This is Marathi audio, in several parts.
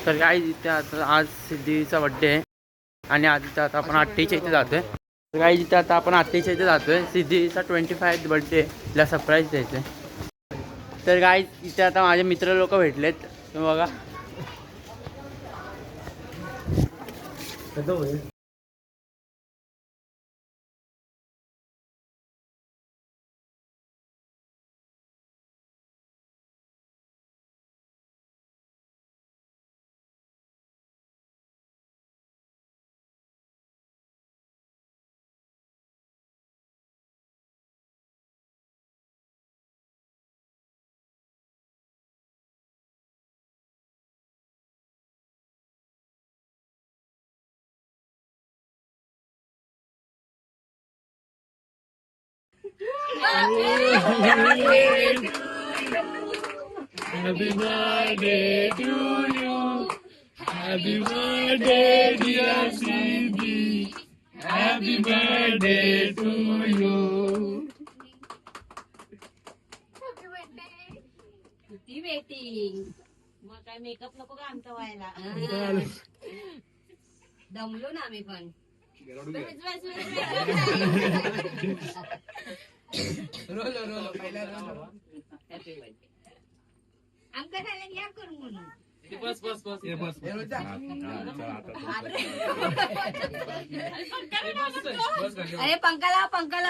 तर काय इथे आता आज सिद्धीचा बड्डे आहे आणि आज इथे आता आपण आत्तेच्या इथे जातोय. तर काय इथे आता आपण आत्तेच्या इथे जातोय. सिद्धीचा 25th बड्डे ला सरप्राईज द्यायचं. तर काय इथे आता माझे मित्र लोक भेटलेत. तुम्ही बघा Happy birthday to you. Happy birthday dear Siddhi. Happy birthday to you. Happy birthday. किती वेटिंग. मग काय मेकअप नको का आमचा व्हायला. दमलो ना आम्ही पण. रोलो पहिला रोलो. Happy birthday. आमका खायला घ्या करू म्हणून. बस. अरे पंखाला गरम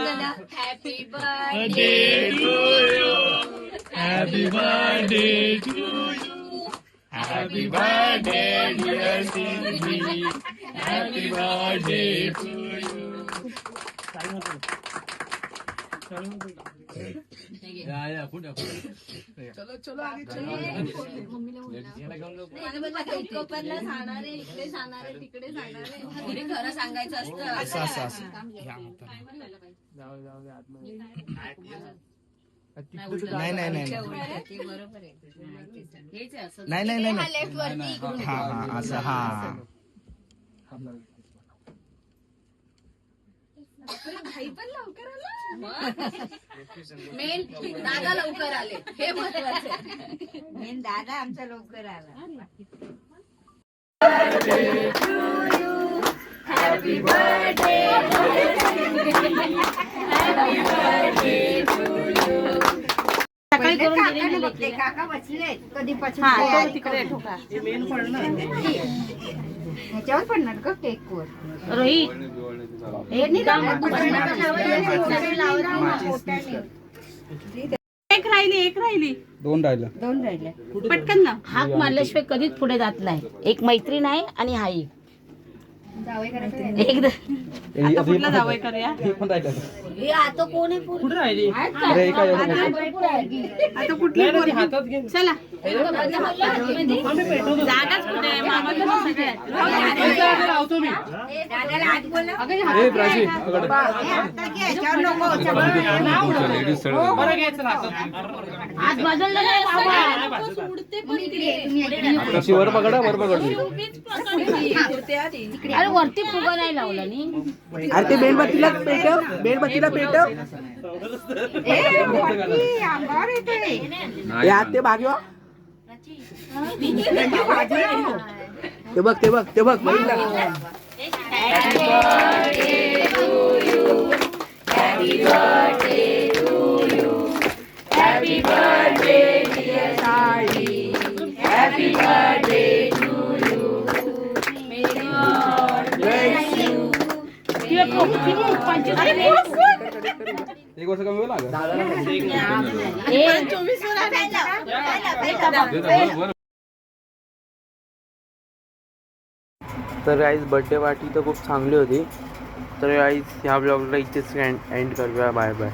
झाला. Happy birthday to you. Happy birthday to you. Happy birthday dear Siddhi. Happy birthday to you. चलो आगे चलो. कोपरला सांगणारे इकडे सांगणारे तिकडे सांगणारे खरं सांगायचं असतं. नाही बरोबर आहे. नाही हा असं हा भाई पण लवकर आला. मेन दादा लवकर आले हे महत्वाचं आहे. मेन दादा आमचा लवकर आला. हॅपी बर्थडे सकाळी करून दिले काका बसले कधीपासून तिकडे ठोका ह्याच्यावर पडणार का केक वर. रोहित एक राहिली दोन राहिलं पटकन ना. हाक मारल्याशिवाय कधीच पुढे जात नाही. एक मैत्रीण आहे आणि हा एकदा कुठला जावई करूया. आता कोण आहे कुठे राहिली आता कुठली चला जागाच कुठे आज बदललं वर पकडा अरे वरती फुगा नाही लावला नी. अरे ते मेणबत्तीला पेटव यात ते भाग्य ते बघ Happy birthday dear Sari. Happy birthday to you. May God bless you. एक वर्ष कमी वेळ लागेल. तर गाईज बड्डे पार्टी तर खूप चांगली होती. तर गाईज ह्या ब्लॉगला इथेच एंड करूया. Bye bye.